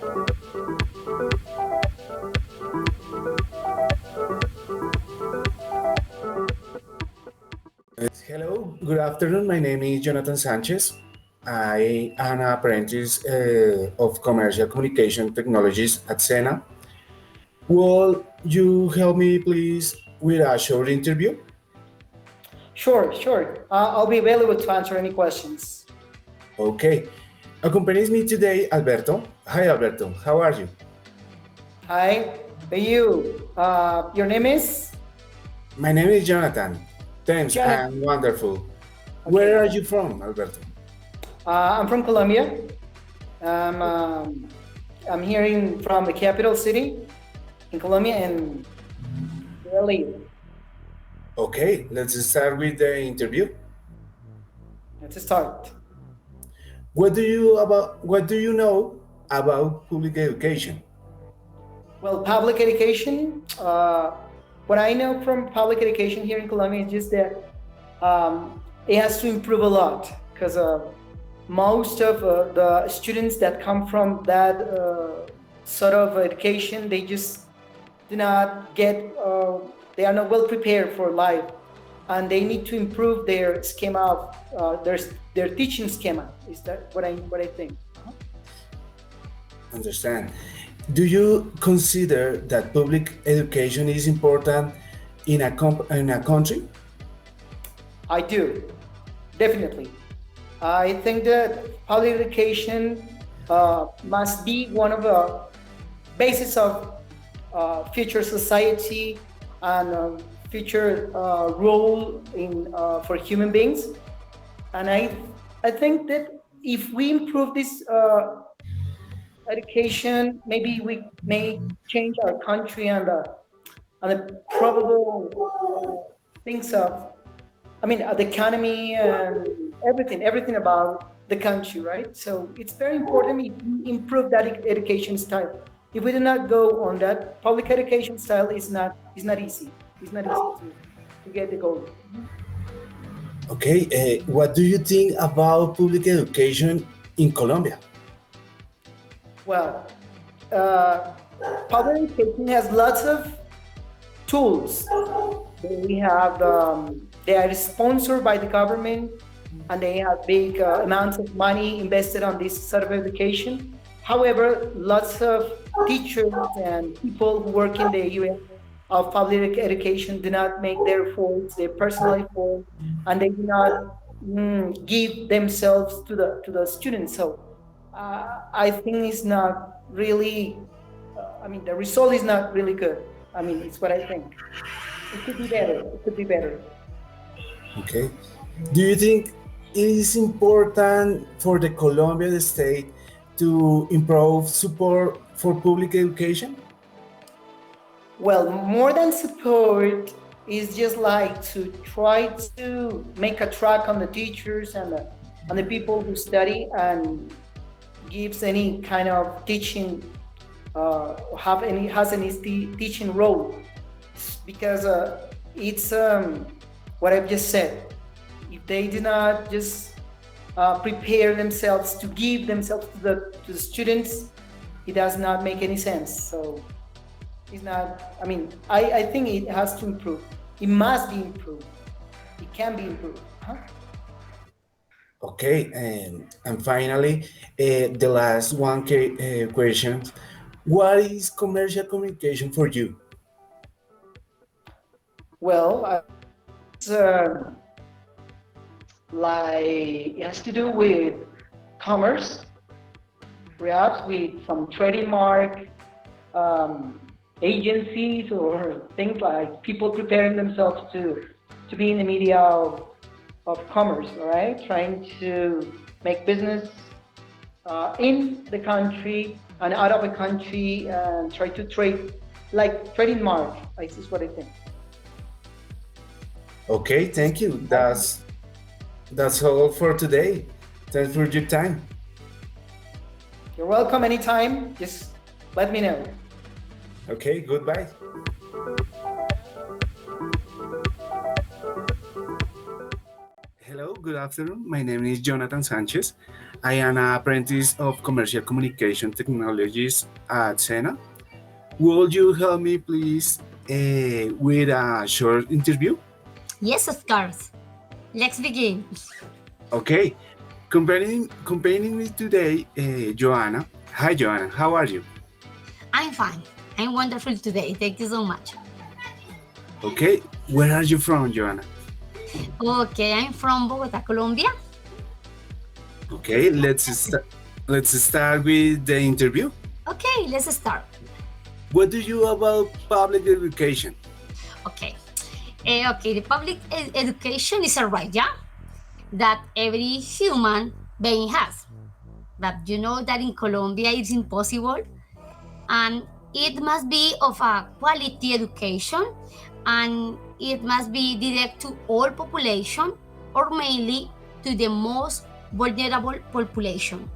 Hello, good afternoon. My name is Jonathan Sanchez. I am an apprentice of Commercial Communication Technologies at Sena. Will you help me, please, with a short interview? Sure, sure. I'll be available to answer any questions. Okay. Accompanies me today, Alberto. Hi, Alberto. How are you? Hi, how are you? Your name is? My name is Jonathan. Thanks, Janet. I'm wonderful. Where Okay. are you from, Alberto? I'm from Colombia. I'm, um, I'm here from the capital city in Colombia and Delhi. Okay, let's start with the interview. Let's start. What do you know about public education? Well, public education, what I know from public education here in Colombia is just that it has to improve a lot because most of the students that come from that sort of education, they just do not get, they are not well prepared for life, and they need to improve their schema of their teaching schema. Is that what I think? Understand. Do you consider that public education is important in a country? I do, definitely. I think that public education must be one of the basis of future society and future role in for human beings. And I think that if we improve this education, maybe we may change our country and the probable things of, I mean, the economy and everything about the country, right? So it's very important if we improve that education style. If we do not go on that, public education style is not easy. It's not easy to get the goal. Okay, what do you think about public education in Colombia? Well, uh, public education has lots of tools. We have they are sponsored by the government, and they have big amounts of money invested on this sort of education. However, lots of teachers and people who work in the area of public education do not make their efforts, their personal efforts, and they do not give themselves to the students. So I think it's not really. I mean, the result is not really good. I mean, it's what I think. It could be better. It could be better. Okay. Do you think it is important for the Colombian state to improve support for public education? Well, more than support is just like to try to make a track on the teachers and the people who study and gives any kind of teaching have any has any teaching role because it's what I've just said. If they do not just prepare themselves to give themselves to the students, it does not make any sense. So it's not. I mean, I think it has to improve. It must be improved. It can be improved. Huh? Okay, and finally, the last question. What is commercial communication for you? Well, it's like it has to do with commerce, perhaps with some trademark um, agencies or things like people preparing themselves to be in the media of commerce, all right? Trying to make business in the country and out of the country and try to trade, like trading mark, is what I think. Okay, thank you. That's all for today. Thanks for your time. You're welcome anytime. Just let me know. Okay, goodbye. Hello. Hello, good afternoon. My name is Jonathan Sanchez. I am an apprentice of Commercial Communication Technologies at Sena. Would you help me, please, with a short interview? Yes, of course. Let's begin. Okay. Comparing me today, Joanna. Hi, Joanna. How are you? I'm fine. I'm wonderful today. Thank you so much. Okay. Where are you from, Joanna? Okay, I'm from Bogota, Colombia. Okay. Let's start with the interview. Okay, let's start. What do you about public education? Okay. Okay, the public education is a right, yeah, that every human being has. But you know that in Colombia it's impossible, and it must be of a quality education, and it must be direct to all population or mainly to the most vulnerable population.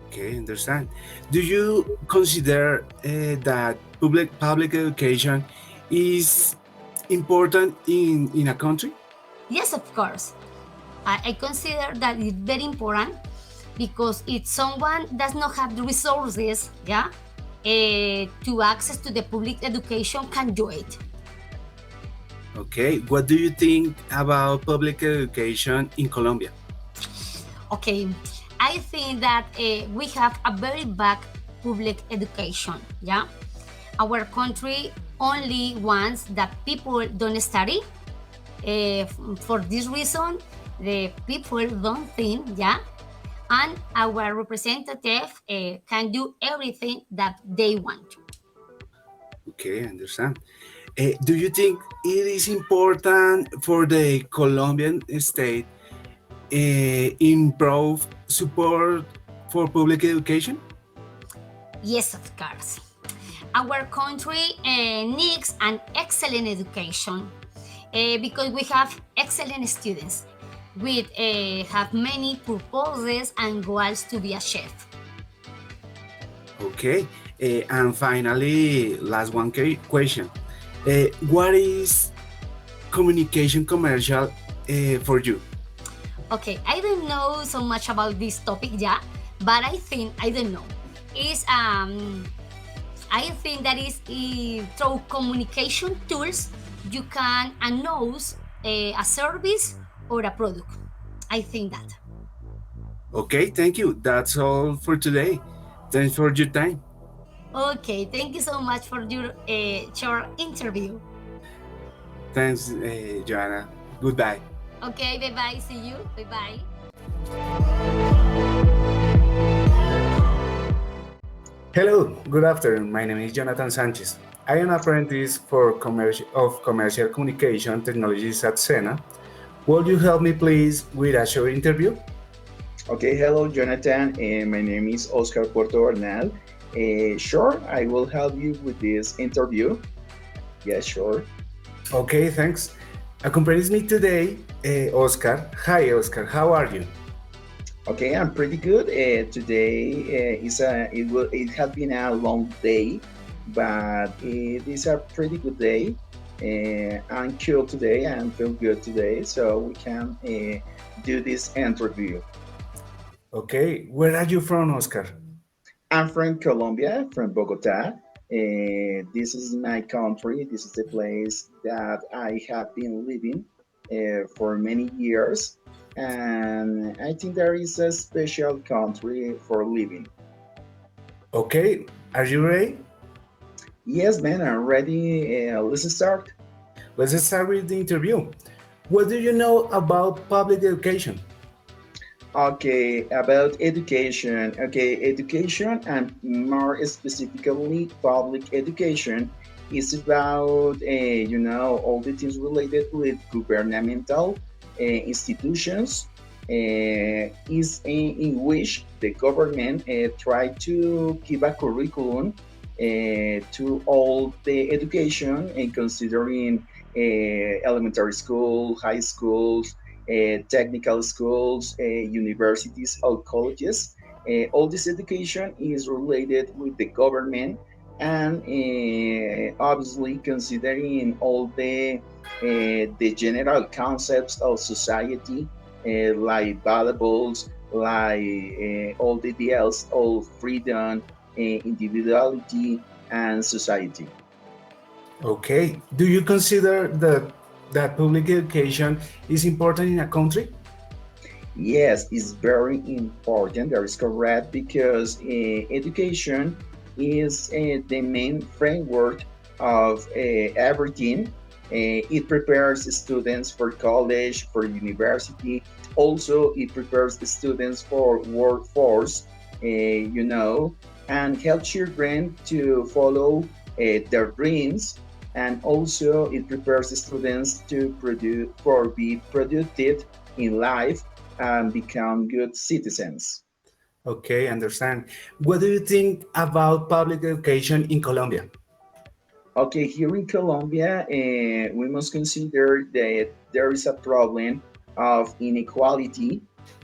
Okay, understand. Do you consider that public education is important in a country? Yes, of course. I consider that it's very important because if someone does not have the resources, yeah, to access to the public education can do it. Okay, what do you think about public education in Colombia? Okay, I think that we have a very bad public education. Yeah, our country only wants that people don't study. For this reason, the people don't think. Yeah, and our representative can do everything that they want to. Okay, understand. Do you think it is important for the Colombian state improve support for public education? Yes, of course. Our country needs an excellent education because we have excellent students. We have many purposes and goals to be a chef. Okay, and finally, last one question. What is communication commercial for you? Okay, I don't know so much about this topic, yeah, but I think I don't know. Is I think that is through communication tools you can announce a service or a product. I think that. Okay, thank you. That's all for today. Thanks for your time. Okay, thank you so much for your interview. Thanks, Joanna. Goodbye. Okay, bye bye. See you. Bye bye. Hello, good afternoon. My name is Jonathan Sanchez. I am apprentice for commercial communication technologies at Sena. Would you help me, please, with a short interview? Okay, hello, Jonathan. My name is Oscar Puerto Bernal. Sure, I will help you with this interview. Yeah, sure. Okay, thanks. Accompanies me today, Oscar. Hi, Oscar. How are you? Okay, I'm pretty good. Today it has been a long day, but it is a pretty good day. I'm cool today. I feel good today, so we can do this interview. Okay, where are you from, Oscar? I'm from Colombia, from Bogota. This is my country. This is the place that I have been living for many years. And I think there is a special country for living. Okay, are you ready? Yes, man, I'm ready. Let's start. Let's start with the interview. What do you know about public education? Okay, about education. Okay, education and more specifically public education is about all the things related with governmental institutions. Is in which the government try to give a curriculum to all the education and considering elementary school, high schools, technical schools, universities, or colleges. All this education is related with the government and obviously considering all the general concepts of society, like valuables, like all the ideals of freedom, individuality, and society. Okay. Do you consider that public education is important in a country? Yes, it's very important. That is correct because education is the main framework of everything. It prepares students for college, for university. Also, it prepares the students for workforce, and help children to follow their dreams. And also, it prepares the students to produce for be productive in life and become good citizens. Okay, understand. What do you think about public education in Colombia? Okay, here in Colombia, we must consider that there is a problem of inequality,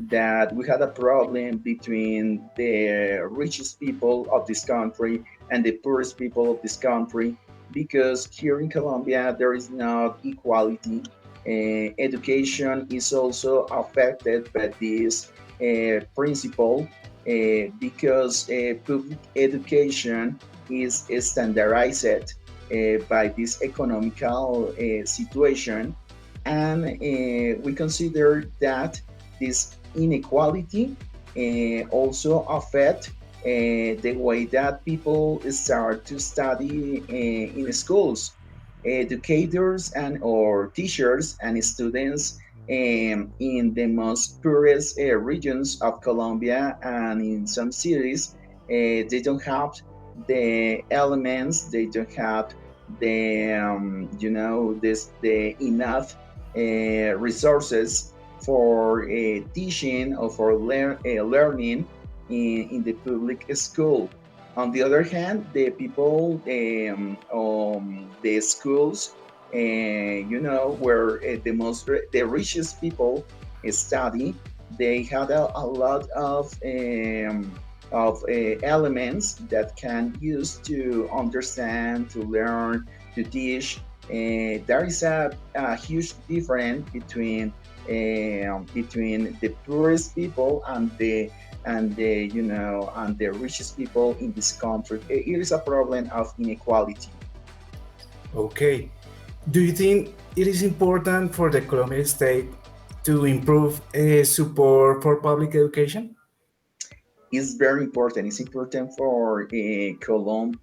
that we had a problem between the richest people of this country and the poorest people of this country, because here in Colombia, there is not equality. Education is also affected by this principle because public education is standardized by this economical situation, and we consider that this inequality also affect the way that people start to study in schools. Educators and or teachers and students in the most poorest regions of Colombia and in some cities, they don't have the elements, they don't have the enough resources for teaching or for learning in the public school. On the other hand, the people, the schools, where the richest people study, they had a lot of elements that can use to understand, to learn, to teach. There is a huge difference between the poorest people and the richest people in this country. It is a problem of inequality. Okay. Do you think it is important for the Colombian state to improve support for public education? It's very important. It's important for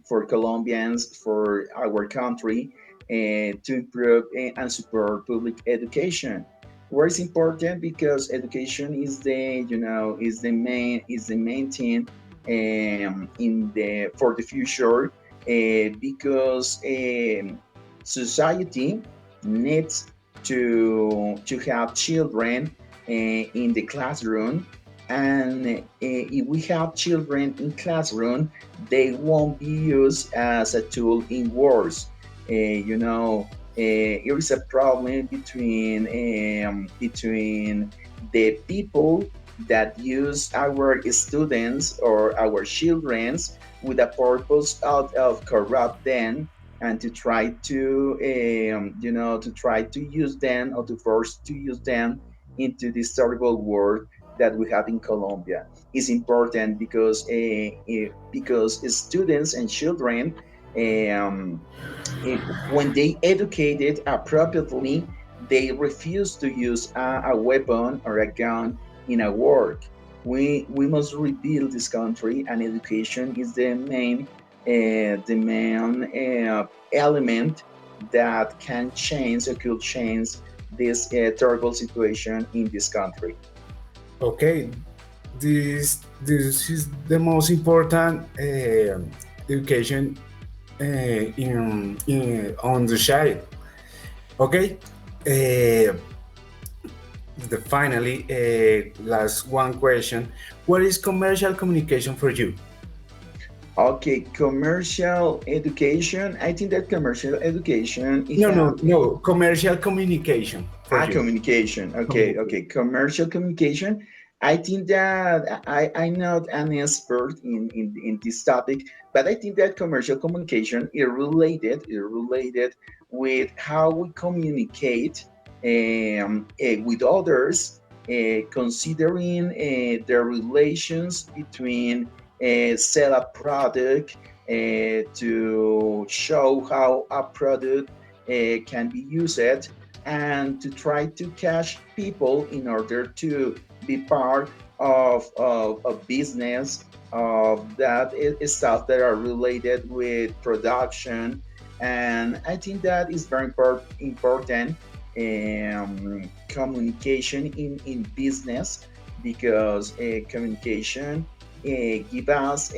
for Colombians, for our country, to improve and support public education. Where it's important because education is the main thing in the for the future, because society needs to have children in the classroom, and if we have children in classroom, they won't be used as a tool in wars. There is a problem between the people that use our students or our childrens with a purpose of corrupt them, and to try to use them or to force to use them into this terrible world that we have in Colombia. Is important because students and children, um, when they educated appropriately, they refuse to use a weapon or a gun in a war. We must rebuild this country, and education is the main element that can change or could change this terrible situation in this country. Okay, this is the most important education on the child. Okay, finally, last one question: what is commercial communication for you? Okay, commercial education. I think that commercial education it No, have no, no. Commercial communication for you. communication. Okay, Communication. okay. Commercial communication. I think that I'm not an expert in this topic, but I think that commercial communication is related with how we communicate with others, considering the relations between sell a product, to show how a product can be used, and to try to catch people in order to be part of a business of that is stuff that are related with production. And I think that is very important, communication in business, because communication give us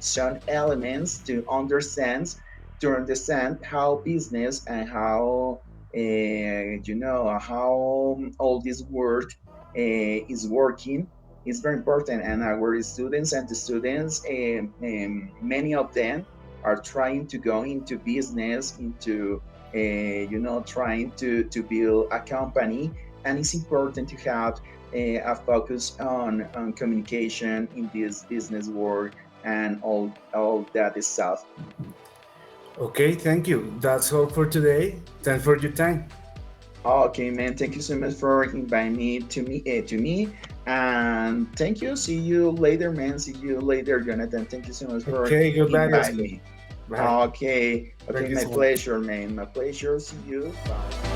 some elements to understand how business and how how all this work is working, is very important. And our students and the students, many of them are trying to go into business, into trying to build a company. And it's important to have a focus on communication in this business world and all that stuff. Okay, thank you. That's all for today. Thanks for your time. Okay, man. Thank you so much for inviting me to me, and thank you. See you later, man. See you later, Jonathan. Thank you so much for Okay, goodbye, inviting Oscar. me. Bye. Okay, Thank okay, you my so much. pleasure, man. My pleasure. See you. Bye.